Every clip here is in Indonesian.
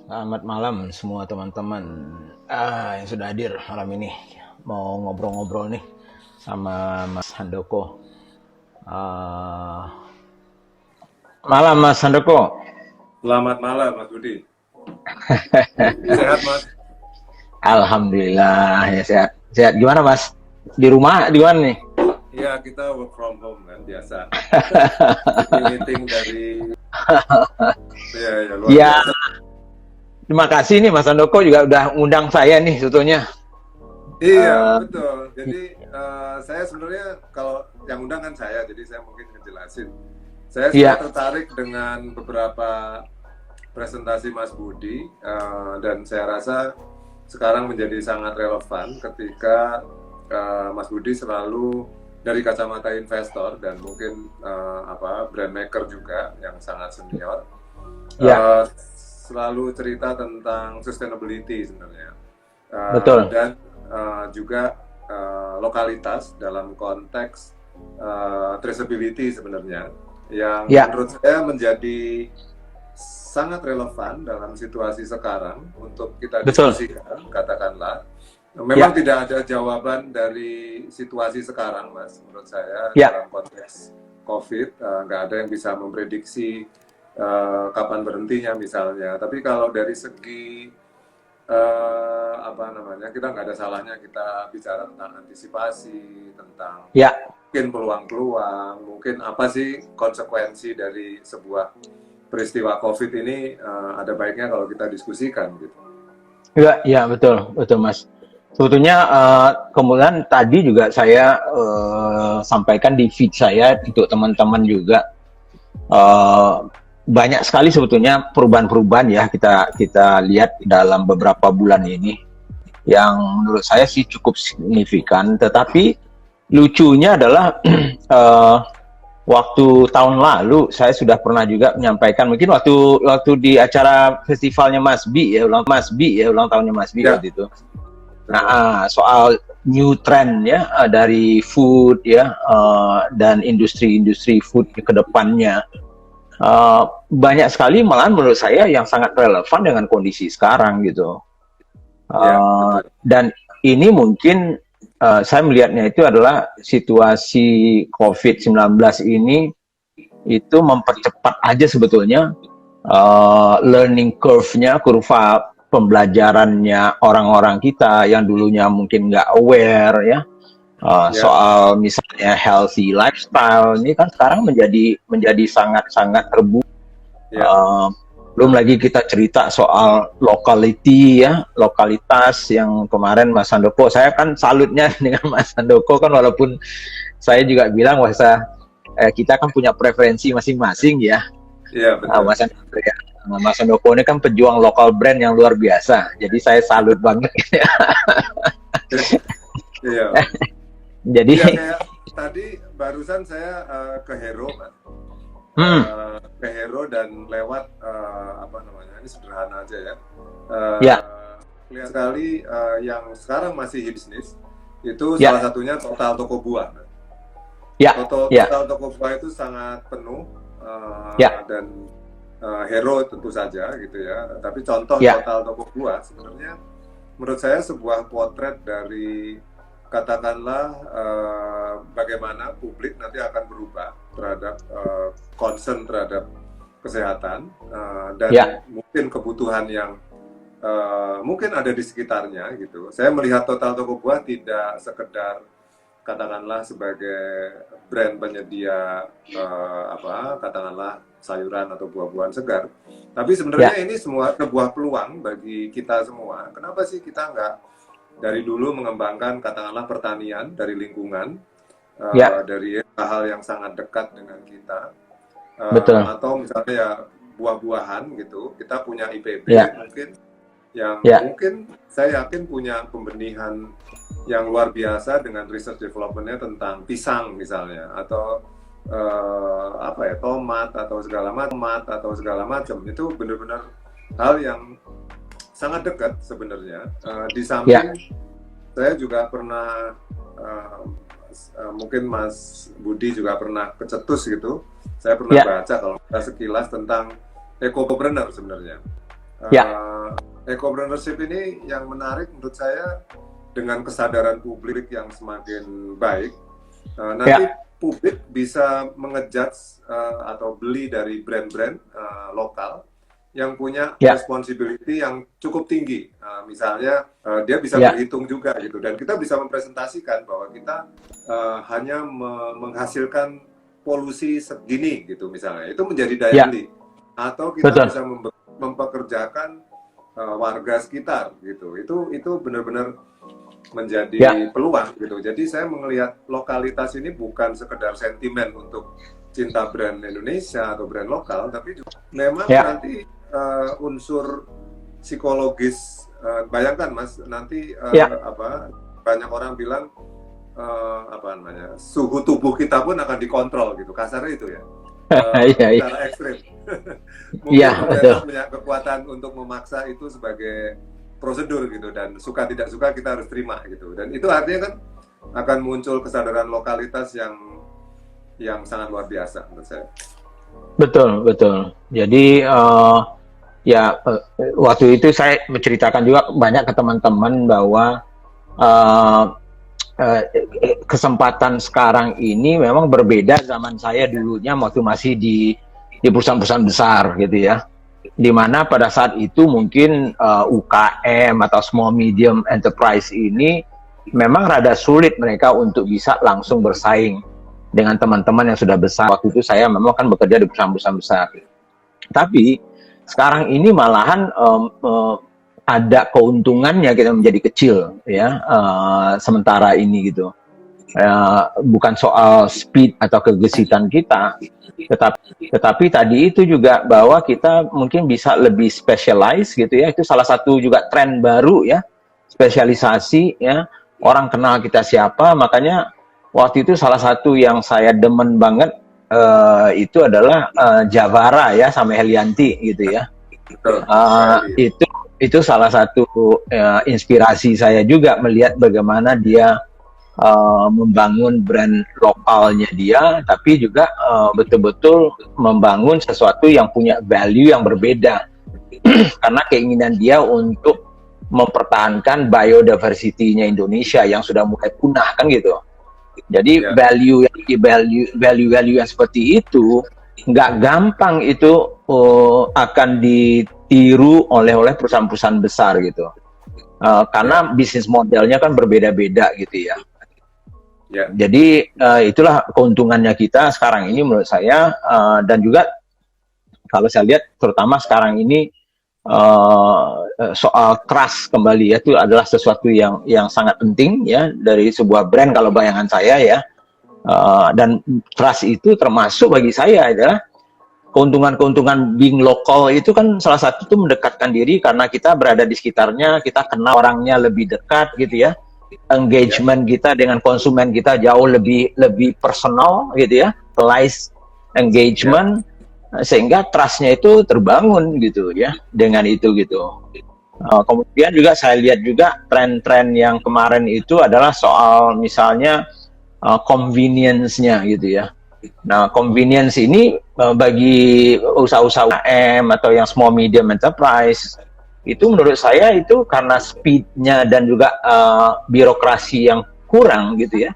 Selamat malam semua teman-teman yang sudah hadir malam ini. Mau ngobrol-ngobrol nih sama Mas Handoko. Ah, Malam Mas Handoko. Selamat malam, Mas Budi. Sehat, Mas? Alhamdulillah ya sehat. Sehat gimana Mas? Di rumah di mana nih? Iya, kita work from home kan biasa. Meeting dari ya luar Ya, biasa. terima kasih nih Mas Handoko juga udah undang saya nih sebetulnya. Iya, Eh, betul. Jadi saya sebenarnya kalau yang undang kan saya, jadi saya mungkin ngejelasin. Saya sebenarnya iya, tertarik dengan beberapa presentasi Mas Budi dan saya rasa sekarang menjadi sangat relevan ketika Mas Budi selalu dari kacamata investor dan mungkin brand maker juga yang sangat senior iya, uh, selalu cerita tentang sustainability sebenarnya. betul. Dan juga lokalitas dalam konteks traceability sebenarnya yang Ya, menurut saya menjadi sangat relevan dalam situasi sekarang untuk kita betul. diskusikan, katakanlah. Memang Ya, tidak ada jawaban dari situasi sekarang, Mas. Menurut saya ya, dalam konteks COVID, nggak ada yang bisa memprediksi kapan berhentinya misalnya. Tapi kalau dari segi kita nggak ada salahnya kita bicara tentang antisipasi, tentang ya. mungkin peluang-peluang, mungkin apa sih konsekuensi dari sebuah peristiwa COVID ini, ada baiknya kalau kita diskusikan gitu. Iya, iya betul, betul Mas. Sebetulnya kemudian tadi juga saya sampaikan di feed saya untuk teman-teman juga eh, banyak sekali sebetulnya perubahan-perubahan ya kita kita lihat dalam beberapa bulan ini yang menurut saya sih cukup signifikan. Tetapi lucunya adalah eh, waktu tahun lalu saya sudah pernah juga menyampaikan mungkin waktu waktu di acara festivalnya Mas Bi ya ulang tahunnya Mas Bi Ya, waktu itu. Nah, betul. soal new trend ya dari food ya dan industri-industri food ke depannya banyak sekali malahan menurut saya yang sangat relevan dengan kondisi sekarang gitu. Ya, betul. Dan ini mungkin saya melihatnya itu adalah situasi COVID-19 ini itu mempercepat aja sebetulnya learning curve-nya, kurva pembelajarannya orang-orang kita yang dulunya mungkin nggak aware ya Ya, soal misalnya healthy lifestyle ini kan sekarang menjadi sangat-sangat terbuka. ya, Uh, belum lagi kita cerita soal locality ya, lokalitas yang kemarin Mas Handoko, saya kan salutnya dengan Mas Handoko kan walaupun saya juga bilang bahwa kita kan punya preferensi masing-masing ya. ya, betul. Mas Handoko ya. Mas Handoko ini kan pejuang lokal brand yang luar biasa. Jadi saya salut banget. Iya, Jadi, iya kayak tadi barusan saya ke Hero, Mas. hmm, Ke Hero dan lewat ini sederhana aja ya. ya, Lihat sekali yang sekarang masih bisnis itu salah ya, satunya Total Toko Buah. ya, ya, Total Toko Buah itu sangat penuh ya, dan Hero tentu saja gitu ya. Tapi contoh ya, Total Toko Buah sebenarnya menurut saya sebuah potret dari katakanlah bagaimana publik nanti akan berubah terhadap concern terhadap kesehatan dan ya, mungkin kebutuhan yang mungkin ada di sekitarnya gitu. Saya melihat Total Toko Buah tidak sekedar katakanlah sebagai brand penyedia katakanlah sayuran atau buah-buahan segar. Tapi sebenarnya ya, ini semua sebuah peluang bagi kita semua. Kenapa sih kita nggak dari dulu mengembangkan katakanlah pertanian dari lingkungan, ya, dari hal yang sangat dekat dengan kita, betul. atau misalnya ya buah-buahan gitu. Kita punya IPB Ya, mungkin yang ya, mungkin saya yakin punya pembenihan yang luar biasa dengan research development-nya tentang pisang misalnya atau tomat atau segala macam itu benar-benar hal yang sangat dekat sebenarnya. Di ya, samping saya juga pernah mungkin Mas Budi juga pernah kecetus gitu. Saya pernah ya, baca kalau kita sekilas tentang ekopreneur sebenarnya. ya, Ecopreneurship ini yang menarik menurut saya dengan kesadaran publik yang semakin baik, nanti Ya, publik bisa mengejudge atau beli dari brand-brand lokal yang punya ya, responsibility yang cukup tinggi. Misalnya dia bisa ya, berhitung juga gitu, dan kita bisa mempresentasikan bahwa kita hanya menghasilkan polusi segini gitu misalnya. Itu menjadi daya ya, beli. Atau kita betul, bisa mempekerjakan warga sekitar gitu. Itu benar-benar ya, menjadi peluang gitu. Jadi saya melihat lokalitas ini bukan sekedar sentimen untuk cinta brand Indonesia atau brand lokal, tapi juga memang ya, nanti unsur psikologis. Bayangkan Mas, nanti ya, banyak orang bilang apa namanya, suhu tubuh kita pun akan dikontrol gitu, kasarnya itu ya, iya, iya, secara ekstrim. iya, Mungkin betul, pemerintah punya kekuatan untuk memaksa itu sebagai prosedur gitu, dan suka tidak suka kita harus terima gitu, dan itu artinya kan akan muncul kesadaran lokalitas yang sangat luar biasa menurut saya. betul, betul. Jadi ya waktu itu saya menceritakan juga banyak ke teman-teman bahwa eh, kesempatan sekarang ini memang berbeda zaman saya dulunya waktu masih di perusahaan-perusahaan besar gitu ya. Di mana pada saat itu mungkin UKM atau small medium enterprise ini memang rada sulit mereka untuk bisa langsung bersaing dengan teman-teman yang sudah besar. Waktu itu saya memang kan bekerja di perusahaan-perusahaan besar. Tapi sekarang ini malahan ada keuntungannya kita menjadi kecil ya sementara ini gitu. Bukan soal speed atau kegesitan kita, tetapi tadi itu juga bahwa kita mungkin bisa lebih specialize gitu ya. Itu salah satu juga tren baru ya, spesialisasi ya. Orang kenal kita siapa, makanya waktu itu salah satu yang saya demen banget itu adalah Javara ya sama Helianti gitu ya. Betul Uh, sekali. itu itu salah satu inspirasi saya juga melihat bagaimana dia membangun brand lokalnya dia, tapi juga betul-betul membangun sesuatu yang punya value yang berbeda karena keinginan dia untuk mempertahankan biodiversity-nya Indonesia yang sudah mulai punah kan gitu. Jadi Ya, value yang seperti itu nggak gampang itu akan ditiru oleh perusahaan-perusahaan besar gitu. ya, Karena bisnis modelnya kan berbeda-beda gitu ya. ya, Jadi itulah keuntungannya kita sekarang ini menurut saya, dan juga kalau saya lihat terutama sekarang ini soal trust kembali ya, itu adalah sesuatu yang sangat penting ya dari sebuah brand kalau bayangan saya ya. Dan trust itu termasuk bagi saya adalah keuntungan-keuntungan being lokal itu kan salah satu itu mendekatkan diri karena kita berada di sekitarnya, kita kenal orangnya lebih dekat gitu ya. ya, Engagement kita dengan konsumen kita jauh lebih lebih personal gitu ya, personalized ya, engagement, sehingga trust-nya itu terbangun gitu ya dengan itu gitu. Kemudian juga saya lihat juga tren-tren yang kemarin itu adalah soal misalnya convenience-nya gitu ya. Nah, convenience ini bagi usaha-usaha UMKM atau yang small medium enterprise itu menurut saya itu karena speed-nya dan juga birokrasi yang kurang gitu ya.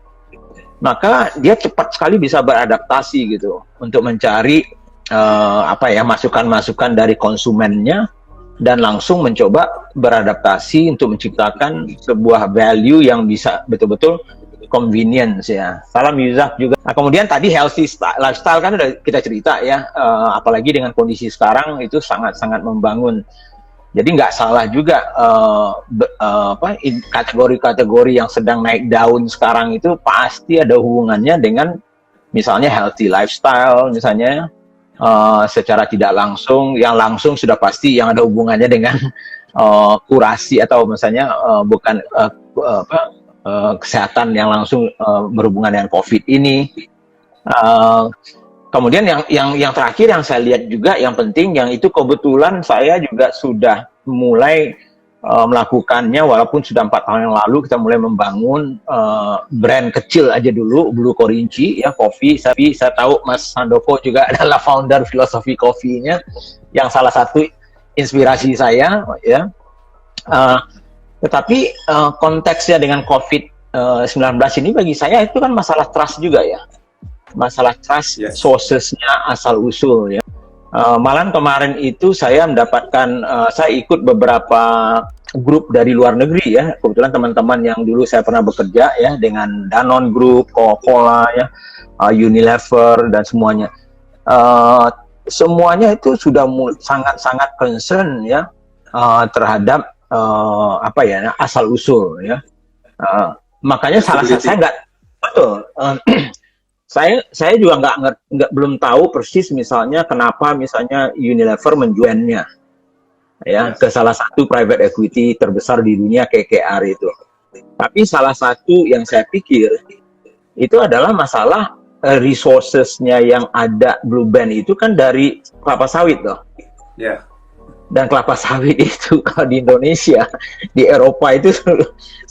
Maka dia cepat sekali bisa beradaptasi gitu untuk mencari masukan-masukan dari konsumennya dan langsung mencoba beradaptasi untuk menciptakan sebuah value yang bisa betul-betul convenience ya. Salam Yuzaf juga. Nah, kemudian tadi healthy lifestyle kan udah kita cerita ya, apalagi dengan kondisi sekarang itu sangat-sangat membangun. Jadi nggak salah juga kategori-kategori yang sedang naik daun sekarang itu pasti ada hubungannya dengan misalnya healthy lifestyle misalnya, secara tidak langsung, yang langsung sudah pasti yang ada hubungannya dengan kurasi atau misalnya bukan kesehatan yang langsung berhubungan dengan COVID ini. Kemudian yang terakhir yang saya lihat juga yang penting, yang itu kebetulan saya juga sudah mulai melakukannya walaupun sudah 4 tahun yang lalu kita mulai membangun brand kecil aja dulu, Blue Korinci ya, kopi. Tapi saya tahu Mas Handoko juga adalah founder filosofi kopinya yang salah satu inspirasi saya ya. Uh, tetapi konteksnya dengan COVID-19 ini bagi saya itu kan masalah trust juga ya. Masalah trust Yes. sourcesnya asal usul ya. Malah kemarin itu saya mendapatkan, saya ikut beberapa grup dari luar negeri ya. Kebetulan teman-teman yang dulu saya pernah bekerja ya dengan Danone Group, Coca-Cola ya, Unilever dan semuanya. Semuanya itu sudah sangat-sangat concern ya terhadap apa ya asal usul ya. Makanya salah satu saya nggak betul. Saya juga nggak belum tahu persis misalnya kenapa misalnya Unilever menjualnya ya ke salah satu private equity terbesar di dunia KKR itu. Tapi salah satu yang saya pikir itu adalah masalah resourcesnya yang ada Blue Band itu kan dari kelapa sawit loh. Ya. Dan kelapa sawit itu kalau di Indonesia, di Eropa itu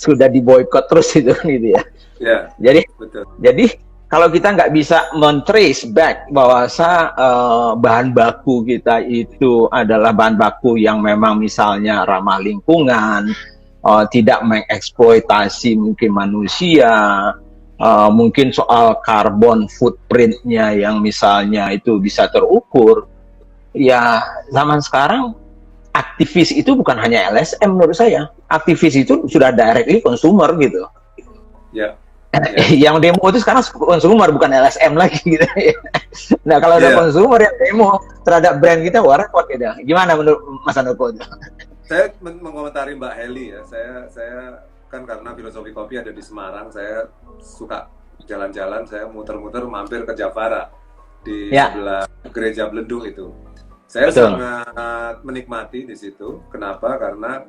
sudah diboykot terus itu kan gitu ya. Ya. Jadi betul. Jadi kalau kita nggak bisa men-trace back bahwa bahan baku kita itu adalah bahan baku yang memang misalnya ramah lingkungan, tidak mengeksploitasi mungkin manusia, mungkin soal carbon footprint-nya yang misalnya itu bisa terukur, ya zaman sekarang aktivis itu bukan hanya LSM menurut saya, aktivis itu sudah directly consumer gitu. Ya. Yang demo itu sekarang konsumer bukan LSM lagi gitu. Nah kalau ada konsumer yang demo terhadap brand kita, wah repot gitu. Gimana menurut Mas Andoko? Saya mengomentari Mbak Heli ya. Saya kan karena filosofi kopi ada di Semarang, saya suka jalan-jalan, saya muter-muter mampir ke Jafara di sebelah gereja Bledung itu. Saya sangat menikmati di situ. Kenapa? Karena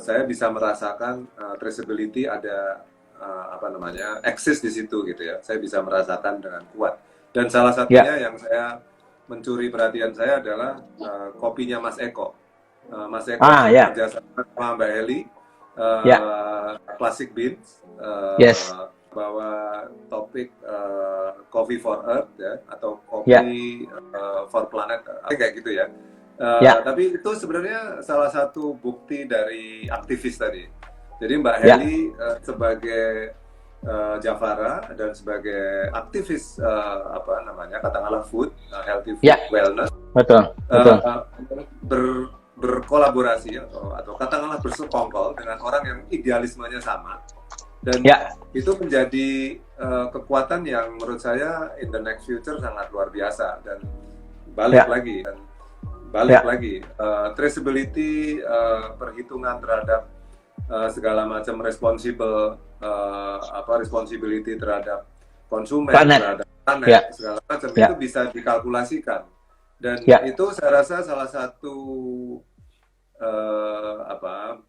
saya bisa merasakan traceability ada eksis di situ gitu ya. Saya bisa merasakan dengan kuat. Dan salah satunya yang saya mencuri perhatian saya adalah kopinya Mas Eko. Mas Eko kerja sama Mbak Heli, Classic Beans, bawa topik Coffee for Earth ya, atau kopi for Planet, kayak gitu ya. Tapi itu sebenarnya salah satu bukti dari aktivis tadi. Jadi Mbak Heli sebagai Jafara dan sebagai aktivis katakanlah food, healthy food, wellness, berkolaborasi atau katakanlah bersekongkol dengan orang yang idealismenya sama, dan itu menjadi kekuatan yang menurut saya in the next future sangat luar biasa. Dan balik lagi traceability, perhitungan terhadap segala macam responsibility terhadap konsumen, terhadap planet, segala macam itu bisa dikalkulasikan. Dan itu saya rasa salah satu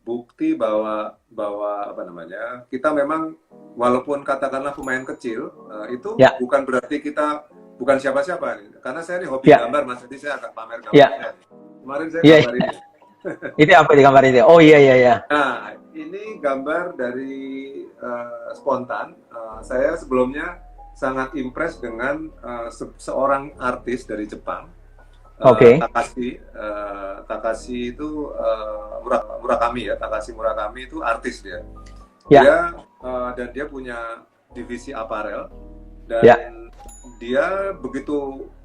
bukti bahwa kita memang walaupun katakanlah pemain kecil, itu bukan berarti kita bukan siapa-siapa. Karena saya ini hobi gambar, Mas, jadi saya akan pamer gambarnya. Kemarin saya gambar ini. Itu apa di gambar ini? Oh iya. Nah, ini gambar dari Spontan. Saya sebelumnya sangat impress dengan seorang artis dari Jepang. Takashi itu Murakami ya. Takashi Murakami itu artis dia. Dan dia punya divisi aparel, dan dia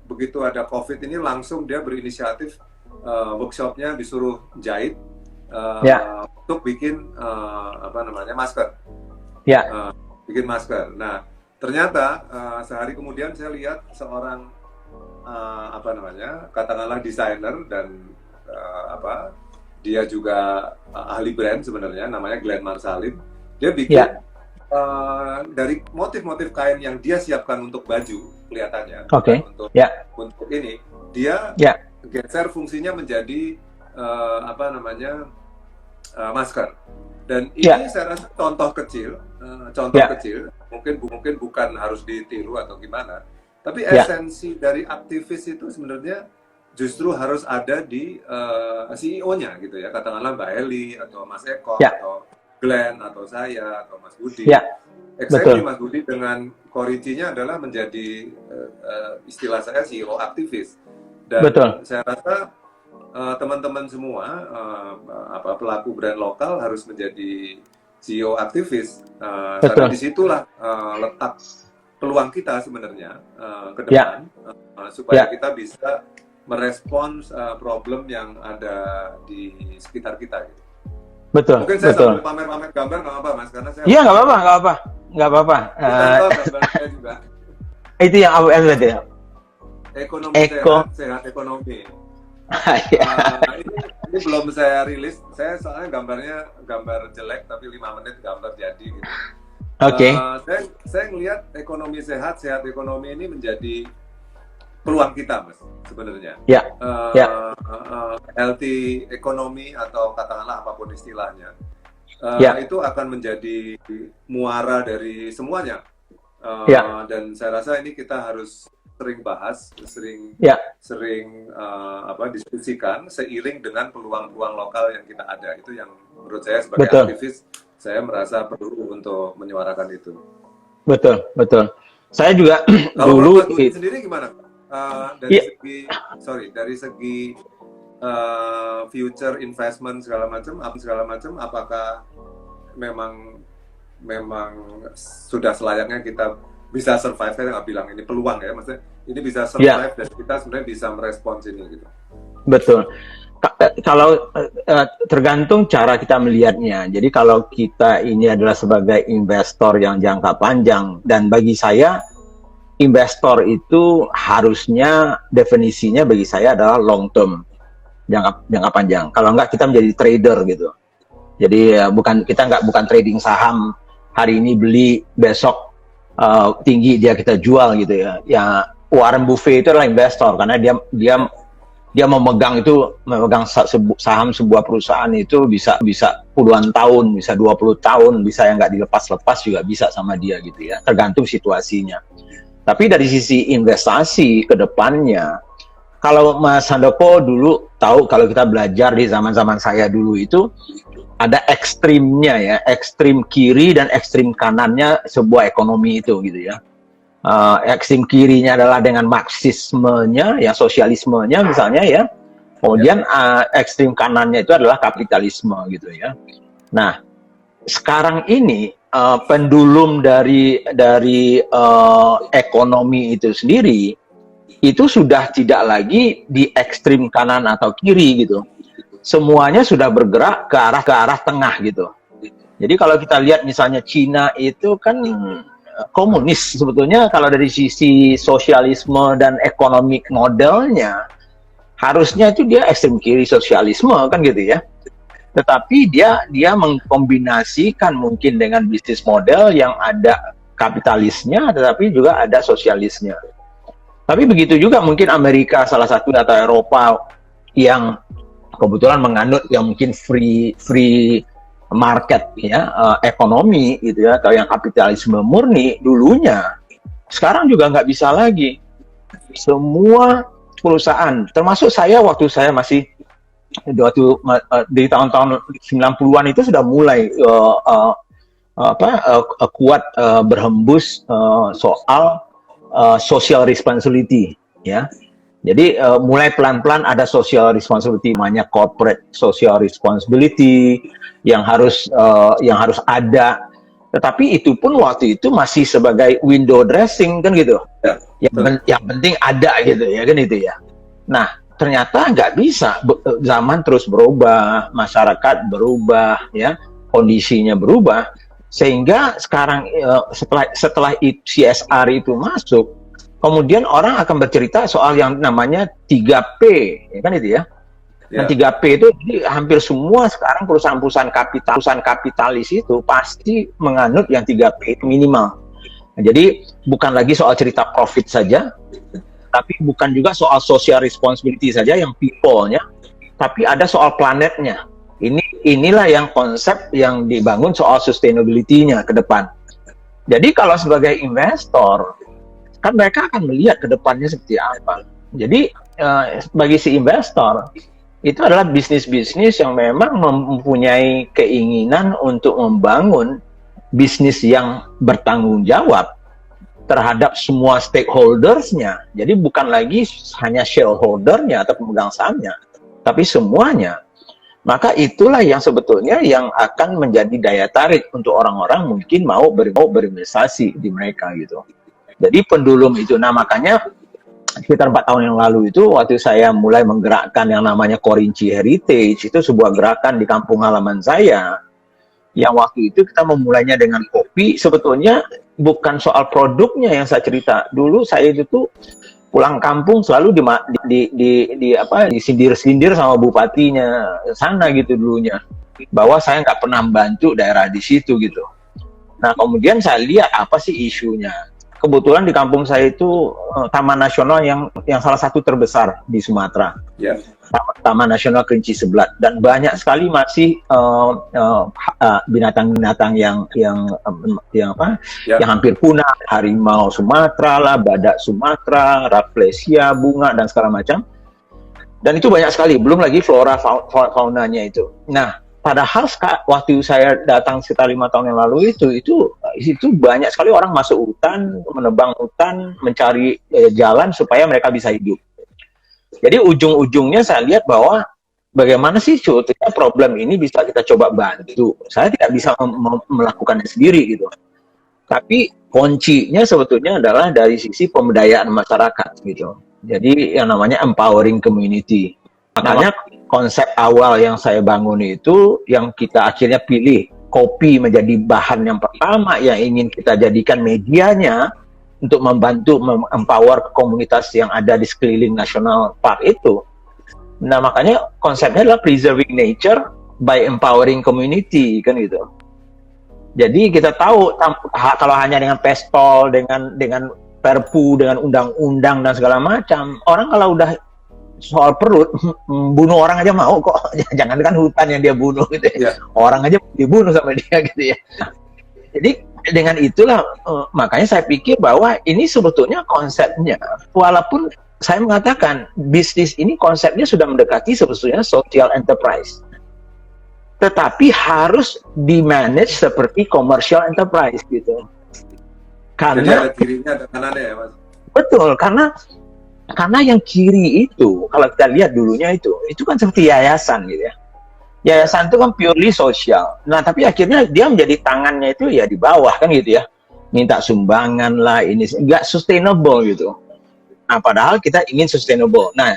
begitu ada COVID ini langsung dia berinisiatif workshopnya disuruh jahit untuk bikin masker. Bikin masker. Nah, ternyata sehari kemudian saya lihat seorang katakanlah desainer dan dia juga ahli brand sebenarnya, namanya Glenn Marsalim. Dia bikin dari motif-motif kain yang dia siapkan untuk baju kelihatannya, untuk ini dia geser fungsinya menjadi masker. Dan ini saya rasa contoh kecil, mungkin bukan harus ditiru atau gimana, tapi esensi dari aktivis itu sebenarnya justru harus ada di CEO-nya gitu ya, katakanlah Mbak Heli atau Mas Eko atau Glenn atau saya atau Mas Budi. Exactly, Mas Budi dengan koricinya adalah menjadi istilah saya CEO aktivis. Dan saya rasa teman-teman semua pelaku brand lokal harus menjadi CEO aktivis, karena Betul. disitulah letak peluang kita sebenarnya ke Ya, depan, supaya ya, kita bisa merespons problem yang ada di sekitar kita gitu. betul, Mungkin saya sambil betul. pamer-pamer gambar nggak apa-apa Mas, karena saya Iya, hobi nggak apa-apa, gambar. nggak apa, nggak apa-apa. Ini contoh gambar saya juga. Itu yang AWS berarti ya? Ekonomi Eko. sehat, sehat ekonomi. Ya. Ini belum saya rilis, saya soalnya gambarnya gambar jelek tapi 5 menit gambar jadi gitu. Oke. Saya ngelihat ekonomi sehat, sehat ekonomi ini menjadi peluang kita Mas sebenarnya. Ya, ya, Healthy ekonomi atau katakanlah apapun istilahnya, ya, itu akan menjadi muara dari semuanya. ya, Dan saya rasa ini kita harus sering bahas, ya, sering diskusikan seiring dengan peluang-peluang lokal yang kita ada. Itu yang menurut saya sebagai betul, aktivis saya merasa perlu untuk menyuarakan itu. betul, betul. Saya juga Kalau menurut dulu, Mas Budi sendiri gimana? Dari ya, dari segi future investment segala macam, apakah memang sudah selayaknya kita bisa survive? Saya nggak bilang ini peluang ya, maksudnya ini bisa ya, survive dan kita sebenarnya bisa merespons ini gitu. betul. Kalau tergantung cara kita melihatnya. Jadi kalau kita ini adalah sebagai investor yang jangka panjang, dan bagi saya investor itu harusnya definisinya bagi saya adalah long term, jangka panjang. Kalau enggak kita menjadi trader gitu. Jadi bukan trading saham, hari ini beli, besok tinggi kita jual gitu ya. Ya, Warren Buffett itu adalah investor karena dia memegang saham sebuah perusahaan itu bisa puluhan tahun, bisa 20 tahun, bisa yang nggak dilepas-lepas juga bisa sama dia gitu ya, tergantung situasinya. Tapi dari sisi investasi ke depannya, kalau Mas Handoko dulu tahu, kalau kita belajar di zaman-zaman saya dulu itu ada ekstrimnya ya, ekstrim kiri dan ekstrim kanannya sebuah ekonomi itu gitu ya. Ekstrim kirinya adalah dengan marxismenya, ya sosialismenya misalnya ya. Kemudian ekstrim kanannya itu adalah kapitalisme gitu ya. Nah, sekarang ini pendulum dari ekonomi itu sendiri itu sudah tidak lagi di ekstrim kanan atau kiri gitu. Semuanya sudah bergerak ke arah tengah gitu. Jadi kalau kita lihat misalnya Cina itu kan komunis sebetulnya, kalau dari sisi sosialisme dan ekonomi modelnya harusnya itu dia ekstrem kiri sosialisme kan gitu ya. Tetapi dia mengkombinasikan mungkin dengan bisnis model yang ada kapitalisnya tetapi juga ada sosialisnya. Tapi begitu juga mungkin Amerika salah satu atau Eropa yang kebetulan menganut yang mungkin free market ya, ekonomi gitu ya, atau yang kapitalisme murni dulunya, sekarang juga nggak bisa lagi. Semua perusahaan, termasuk saya waktu saya masih di tahun-tahun 90-an itu sudah mulai kuat berhembus soal social responsibility ya. Jadi mulai pelan-pelan ada social responsibility, namanya corporate social responsibility yang harus ada. Tetapi itu pun waktu itu masih sebagai window dressing kan gitu. Ya, Yang penting ada gitu ya kan itu ya. Nah, ternyata nggak bisa. Zaman terus berubah, masyarakat berubah ya, kondisinya berubah, sehingga sekarang setelah CSR itu masuk, kemudian orang akan bercerita soal yang namanya 3P, ya kan itu ya. Dan 3P itu jadi hampir semua sekarang perusahaan kapitalis itu pasti menganut yang 3P itu minimal. Nah, jadi bukan lagi soal cerita profit saja, tapi bukan juga soal social responsibility saja yang people-nya, tapi ada soal planetnya. Inilah yang konsep yang dibangun soal sustainability-nya ke depan. Jadi kalau sebagai investor, kan mereka akan melihat ke depannya seperti apa. Jadi bagi si investor itu adalah bisnis-bisnis yang memang mempunyai keinginan untuk membangun bisnis yang bertanggung jawab terhadap semua stakeholders-nya. Jadi bukan lagi hanya shareholder-nya atau pemegang sahamnya, tapi semuanya, maka itulah yang sebetulnya yang akan menjadi daya tarik untuk orang-orang mungkin mau berinvestasi di mereka gitu. Jadi pendulum itu, nah makanya sekitar 4 tahun yang lalu itu waktu saya mulai menggerakkan yang namanya Korinci Heritage, itu sebuah gerakan di kampung halaman saya yang waktu itu kita memulainya dengan kopi. Sebetulnya bukan soal produknya yang saya cerita. Dulu saya itu tuh pulang kampung selalu disindir-sindir sama bupatinya sana gitu dulunya, bahwa saya nggak pernah membantu daerah di situ gitu. Nah kemudian saya lihat apa sih isunya. Kebetulan di kampung saya itu taman nasional yang salah satu terbesar di Sumatera. Ya. Taman Nasional Kerinci Seblat, dan banyak sekali masih binatang-binatang yang hampir punah, harimau Sumatera lah, badak Sumatera, Rafflesia, bunga dan segala macam. Dan itu banyak sekali, belum lagi flora faunanya itu. Nah, padahal waktu saya datang sekitar 5 tahun yang lalu itu banyak sekali orang masuk hutan, menebang hutan, mencari jalan supaya mereka bisa hidup. Jadi ujung-ujungnya saya lihat bahwa bagaimana sih sebetulnya problem ini bisa kita coba bantu. Saya tidak bisa melakukannya sendiri gitu. Tapi kuncinya sebetulnya adalah dari sisi pemberdayaan masyarakat gitu. Jadi yang namanya empowering community. Makanya konsep awal yang saya bangun itu yang kita akhirnya pilih kopi menjadi bahan yang pertama yang ingin kita jadikan medianya untuk membantu empower komunitas yang ada di sekeliling National Park itu. Nah makanya konsepnya adalah preserving nature by empowering community kan gitu. Jadi kita tahu kalau hanya dengan pestol, dengan perpu, dengan undang-undang dan segala macam, orang kalau udah soal perut bunuh orang aja mau kok, jangankan hutan yang dia bunuh gitu ya. Orang aja dibunuh sama dia gitu ya. Jadi dengan itulah makanya saya pikir bahwa ini sebetulnya konsepnya, walaupun saya mengatakan bisnis ini konsepnya sudah mendekati sebetulnya social enterprise, tetapi harus di-manage seperti commercial enterprise gitu. Karena ada kirinya ada kanannya ya Mas? Betul, karena yang kiri itu kalau kita lihat dulunya itu kan seperti yayasan gitu ya. Yayasan itu kan purely sosial. Nah, tapi akhirnya dia menjadi tangannya itu ya di bawah kan gitu ya. Minta sumbangan lah, ini nggak sustainable gitu. Nah, padahal kita ingin sustainable. Nah,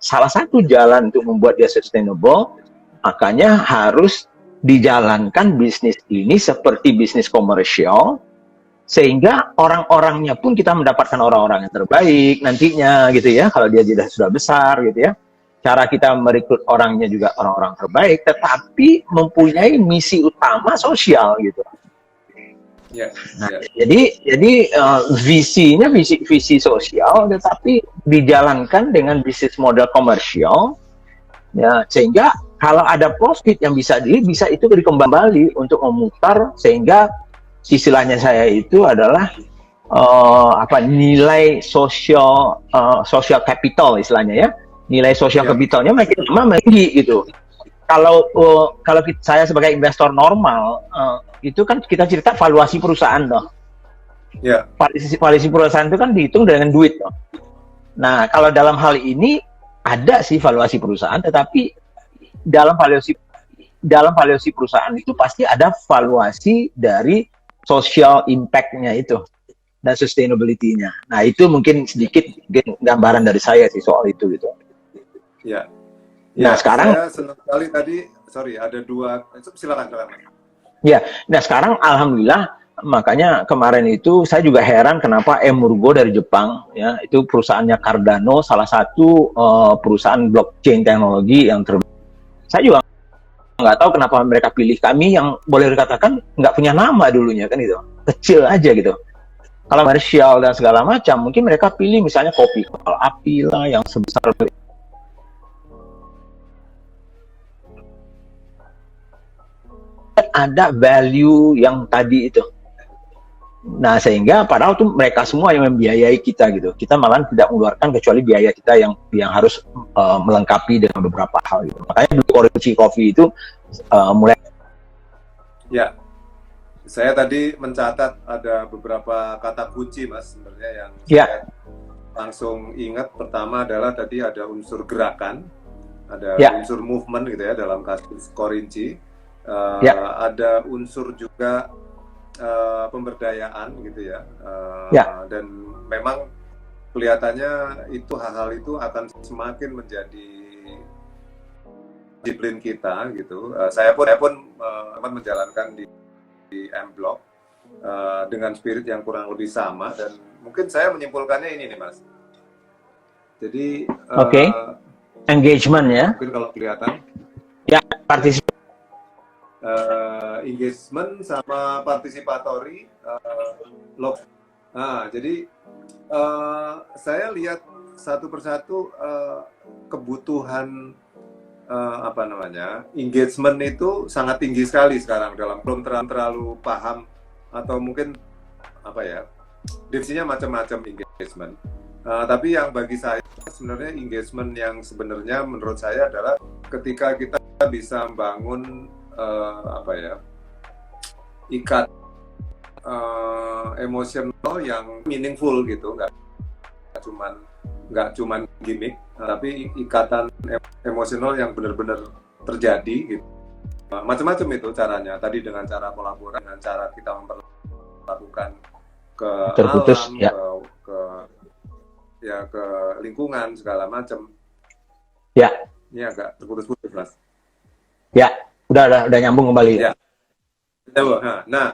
salah satu jalan untuk membuat dia sustainable, makanya harus dijalankan bisnis ini seperti bisnis komersial, sehingga orang-orangnya pun kita mendapatkan orang-orang yang terbaik nantinya gitu ya, kalau dia sudah besar gitu ya. Cara kita merekrut orangnya juga orang-orang terbaik, tetapi mempunyai misi utama sosial gitu. Nah, jadi visinya visi sosial, tetapi dijalankan dengan bisnis model komersial, ya sehingga kalau ada profit yang bisa itu dikembali untuk memutar, sehingga istilahnya saya itu adalah nilai social capital istilahnya ya. Nilai sosial kapitalnya makin lama tinggi gitu. Kalau saya sebagai investor normal itu kan kita cerita valuasi perusahaan loh. Valuasi perusahaan itu kan dihitung dengan duit loh. Nah kalau dalam hal ini ada sih valuasi perusahaan, tetapi dalam valuasi perusahaan itu pasti ada valuasi dari social impact-nya itu dan sustainability-nya. Nah itu mungkin sedikit gambaran dari saya sih soal itu gitu. Nah sekarang saya senang sekali tadi, ada dua, silakan. Ya, nah sekarang alhamdulillah, makanya kemarin itu saya juga heran kenapa Emurgo dari Jepang, ya itu perusahaannya Cardano, salah satu perusahaan blockchain teknologi yang saya juga nggak tahu kenapa mereka pilih kami yang boleh dikatakan nggak punya nama dulunya kan itu, kecil aja gitu. Kalau komersial dan segala macam, mungkin mereka pilih misalnya kopi kepala api lah yang sebesar ada value yang tadi itu. Nah, sehingga padahal tuh mereka semua yang membiayai kita gitu. Kita malah tidak mengeluarkan kecuali biaya kita yang harus melengkapi dengan beberapa hal gitu. Makanya dulu Korinci Coffee itu mulai. Ya, saya tadi mencatat ada beberapa kata kunci Mas sebenarnya yang saya langsung ingat. Pertama adalah tadi ada unsur gerakan, ada Ya. unsur movement gitu ya dalam kasus Korinci, Ya. ada unsur juga pemberdayaan gitu ya, Ya. dan memang kelihatannya itu hal-hal itu akan semakin menjadi disiplin kita gitu. Saya pun menjalankan di M Block dengan spirit yang kurang lebih sama, dan mungkin saya menyimpulkannya ini nih Mas. Jadi Oke. Engagement ya. mungkin kalau kelihatan Ya, partisipasi. engagement sama participatory jadi saya lihat satu persatu kebutuhan engagement itu sangat tinggi sekali sekarang, dalam belum terlalu paham atau mungkin definisinya macam-macam engagement. Tapi yang bagi saya sebenarnya engagement yang sebenarnya menurut saya adalah ketika kita bisa membangun ikat emosional yang meaningful gitu, nggak cuman gimmick, tapi ikatan emosional yang benar-benar terjadi gitu. Macam-macam itu caranya. Tadi dengan cara kolaborasi, dengan cara kita memperlakukan ke Terputus, alam, ya. ke lingkungan segala macam. Ya. Ini agak terputus-putus, Mas. Ya, udah nyambung kembali. Ya. Nah,